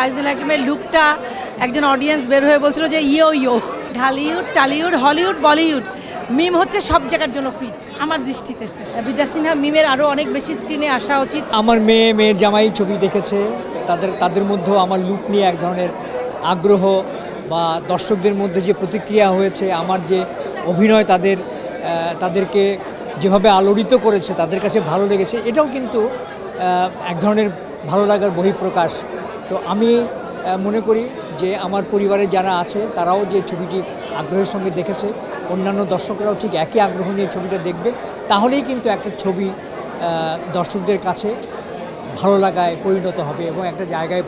আইজুল হাকিমের লুকটা একজন অডিয়েন্স বের হয়ে বলছিল যে ইয়ো ইয়ো ঢালিউড টালিউড হলিউড বলিউড মিম হচ্ছে সব জায়গার জন্য ফিট আমার দৃষ্টিতে। বিদ্যা সিনহা মিমের আরও অনেক বেশি স্ক্রিনে আসা উচিত। আমার মেয়ের জামাই ছবি দেখেছে, তাদের মধ্যেও আমার লুক নিয়ে এক ধরনের আগ্রহ বা দর্শকদের মধ্যে যে প্রতিক্রিয়া হয়েছে, আমার যে অভিনয় তাদেরকে যেভাবে আলোড়িত করেছে, তাদের কাছে ভালো লেগেছে, এটাও কিন্তু এক ধরনের ভালো লাগার বহিঃপ্রকাশ। তো আমি মনে করি যে আমার পরিবারে যারা আছে তারাও যে ছবিটি আগ্রহের সঙ্গে দেখেছে, অন্যান্য দর্শকরাও ঠিক একই আগ্রহ নিয়ে ছবিটা দেখবে, তাহলেই কিন্তু একটা ছবি দর্শকদের কাছে ভালো লাগায় পরিণত হবে এবং একটা জায়গায়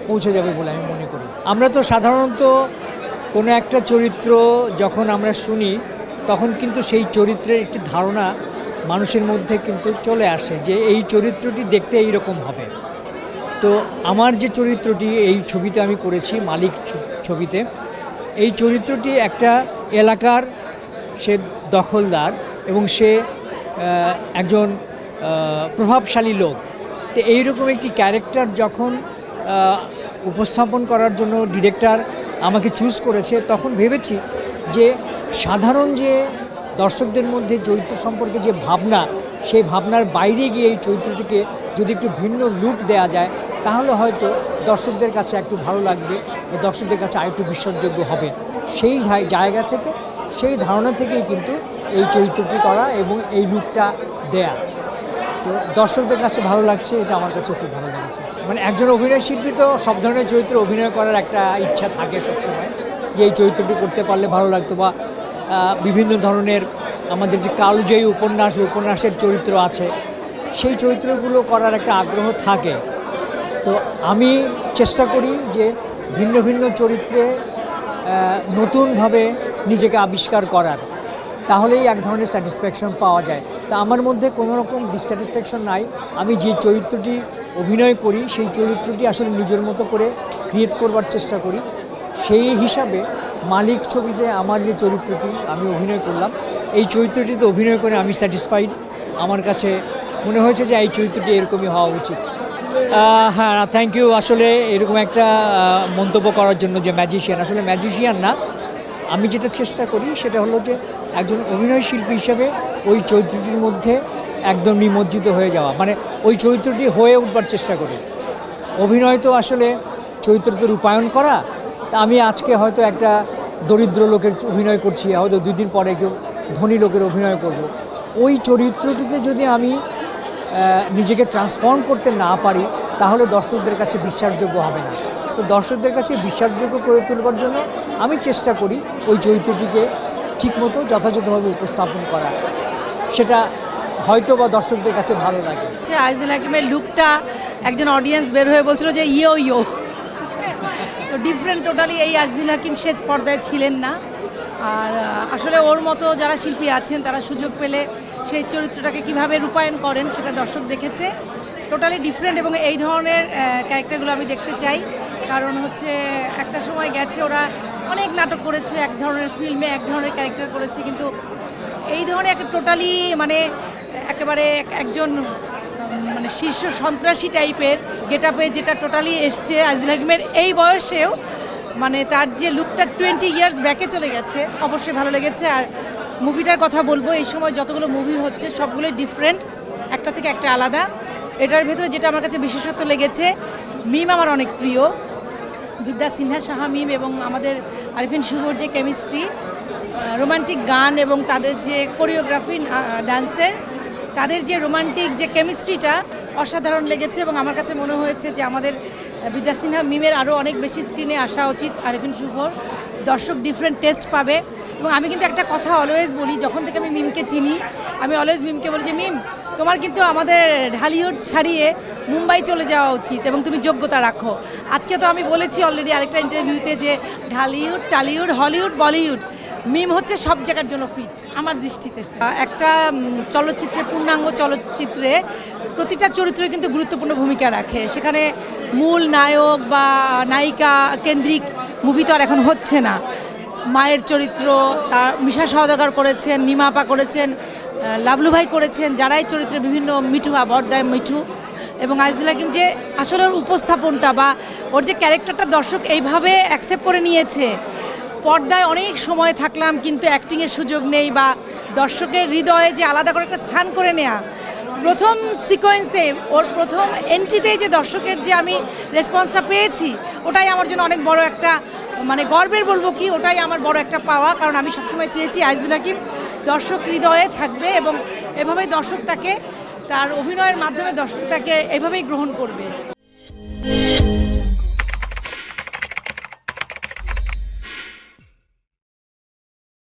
পৌঁছে যাবে বলে আমি মনে করি। আমরা তো সাধারণত কোনো একটা চরিত্র যখন আমরা শুনি তখন কিন্তু সেই চরিত্রের একটি ধারণা মানুষের মধ্যে কিন্তু চলে আসে যে এই চরিত্রটি দেখতে এইরকম হবে। তো আমার যে চরিত্রটি এই ছবিতে আমি করেছি, মালিক ছবিতে, এই চরিত্রটি একটা এলাকার সে দখলদার এবং সে একজন প্রভাবশালী লোক। তো এইরকম একটি ক্যারেক্টার যখন উপস্থাপন করার জন্য ডিরেক্টর আমাকে চুজ করেছে, তখন ভেবেছি যে সাধারণ যে দর্শকদের মধ্যে চরিত্র সম্পর্কে যে ভাবনা, সেই ভাবনার বাইরে গিয়ে এই চরিত্রটিকে যদি একটু ভিন্ন লুক দেওয়া যায়, তাহলে হয়তো দর্শকদের কাছে একটু ভালো লাগবে, দর্শকদের কাছে আরেকটু বিশ্বাসযোগ্য হবে। সেই জায়গা থেকে, সেই ধারণা থেকেই কিন্তু এই চরিত্রটি করা এবং এই লুকটা দেয়া। তো দর্শকদের কাছে ভালো লাগছে, এটা আমার কাছে খুব ভালো লাগছে। মানে একজন অভিনয় শিল্পী তো সব ধরনের চরিত্রে অভিনয় করার একটা ইচ্ছা থাকে সবসময়, যে এই চরিত্রটি করতে পারলে ভালো লাগতো, বা বিভিন্ন ধরনের আমাদের যে কালজয়ী উপন্যাসের চরিত্র আছে, সেই চরিত্রগুলো করার একটা আগ্রহ থাকে। তো আমি চেষ্টা করি যে ভিন্ন ভিন্ন চরিত্রে নতুনভাবে নিজেকে আবিষ্কার করার, তাহলেই এক ধরনের স্যাটিসফ্যাকশন পাওয়া যায়। তা আমার মধ্যে কোনো রকম ডিসস্যাটিসফ্যাকশন নাই। আমি যে চরিত্রটি অভিনয় করি সেই চরিত্রটি আসলে নিজের মতো করে ক্রিয়েট করবার চেষ্টা করি। সেই হিসাবে মালিক ছবিতে আমার যে চরিত্রটি আমি অভিনয় করলাম, এই চরিত্রটিতে অভিনয় করে আমি স্যাটিসফাইড। আমার কাছে মনে হয়েছে যে এই চরিত্রটি এরকমই হওয়া উচিত। হ্যাঁ, থ্যাংক ইউ আসলে এরকম একটা মন্তব্য করার জন্য যে ম্যাজিশিয়ান, আসলে ম্যাজিশিয়ান না। আমি যেটা চেষ্টা করি সেটা হলো যে একজন অভিনয় শিল্পী হিসেবে ওই চরিত্রটির মধ্যে একদম নিমজ্জিত হয়ে যাওয়া, মানে ওই চরিত্রটি হয়ে উঠবার চেষ্টা করি। অভিনয় তো আসলে চরিত্রকে রূপায়ণ করা। তা আমি আজকে হয়তো একটা দরিদ্র লোকের অভিনয় করছি, হয়তো 2 দিন পরে একটু ধনী লোকের অভিনয় করব। ওই চরিত্রটিতে যদি আমি নিজেকে ট্রান্সফর্ম করতে না পারি, তাহলে দর্শকদের কাছে বিশ্বাসযোগ্য হবে না। তো দর্শকদের কাছে বিশ্বাসযোগ্য করে তুলবার জন্য আমি চেষ্টা করি ওই চরিত্রটিকে ঠিকমতো যথাযথভাবে উপস্থাপন করা, সেটা হয়তো বা দর্শকদের কাছে ভালো লাগে। আইজুল হাকিমের লুকটা একজন অডিয়েন্স বের হয়ে বলছিল যে ইয়ো ইয়ো, তো ডিফারেন্ট টোটালি। এই আইজুল হাকিম সে পর্দায় ছিলেন না, আর আসলে ওর মতো যারা শিল্পী আছেন তারা সুযোগ পেলে সেই চরিত্রটাকে কিভাবে রূপায়ণ করেন সেটা দর্শক দেখেছে। টোটালি ডিফারেন্ট, এবং এই ধরনের ক্যারেক্টারগুলো আমি দেখতে চাই। কারণ হচ্ছে একটা সময় গেছে ওরা অনেক নাটক করেছে, এক ধরনের ফিল্মে এক ধরনের ক্যারেক্টার করেছে, কিন্তু এই ধরনের একটা টোটালি মানে একেবারে একজন মানে শীর্ষ সন্ত্রাসী টাইপের গেট আপে যেটা টোটালি এসছে আইজুল হাকিমের এই বয়সেও, মানে তার যে লুকটা 20 ইয়ার্স ব্যাকে চলে গেছে, অবশ্যই ভালো লেগেছে। আর মুভিটার কথা বলবো, এই সময় যতগুলো মুভি হচ্ছে সবগুলোই ডিফারেন্ট, একটা থেকে একটা আলাদা। এটার ভেতরে যেটা আমার কাছে বিশেষত্ব লেগেছে, মিম আমার অনেক প্রিয়, বিদ্যা সিনহা সাহা মিম এবং আমাদের আরিফিন শুভর যে কেমিস্ট্রি, রোমান্টিক গান এবং তাদের যে কোরিওগ্রাফি ডান্সের, তাদের যে রোমান্টিক যে কেমিস্ট্রিটা অসাধারণ লেগেছে। এবং আমার কাছে মনে হয়েছে যে আমাদের বিদ্যা সিনহা মিমের আরও অনেক বেশি স্ক্রিনে আসা উচিত। আরিফিন শুভর দর্শক ডিফারেন্ট টেস্ট পাবে। এবং আমি কিন্তু একটা কথা অলওয়েজ বলি, যখন থেকে আমি মিমকে চিনি, আমি অলওয়েজ মিমকে বলি যে মিম, তোমার কিন্তু আমাদের ঢালিউড ছাড়িয়ে মুম্বাই চলে যাওয়া উচিত এবং তুমি যোগ্যতা রাখো। আজকে তো আমি বলেছি অলরেডি আরেকটা ইন্টারভিউতে যে ঢালিউড টালিউড হলিউড বলিউড মিম হচ্ছে সব জায়গার জন্য ফিট আমার দৃষ্টিতে। একটা চলচ্চিত্রে, পূর্ণাঙ্গ চলচ্চিত্রে প্রতিটা চরিত্র কিন্তু গুরুত্বপূর্ণ ভূমিকা রাখে। সেখানে মূল নায়ক বা নায়িকা কেন্দ্রিক মুভি তো আর এখন হচ্ছে না। মায়ের চরিত্র তার মিশা সওদাগর করেছেন, নিমাপা করেছেন, লাবলু ভাই করেছেন, যারাই চরিত্রে বিভিন্ন মিঠু বা বড়দায় মিঠু, এবং আজিজুল হাকিম যে আসলে ওর উপস্থাপনটা বা ওর যে ক্যারেক্টারটা দর্শক এইভাবে অ্যাকসেপ্ট করে নিয়েছে। পর্দায় অনেক সময় থাকলাম কিন্তু অ্যাক্টিংয়ের সুযোগ নেই, বা দর্শকের হৃদয়ে যে আলাদা করে একটা স্থান করে নেওয়া, প্রথম সিকোয়েন্সে ওর প্রথম এন্ট্রিতেই যে দর্শকের যে আমি রেসপন্সটা পেয়েছি, ওটাই আমার জন্য অনেক বড় একটা মানে গর্বের বলবো কি, ওটাই আমার বড় একটা পাওয়া। কারণ আমি সবসময় চেয়েছি আজিজুল হাকিম দর্শক হৃদয়ে থাকবে এবং এভাবেই দর্শক তাকে, তার অভিনয়ের মাধ্যমে দর্শক তাকে এভাবেই গ্রহণ করবে।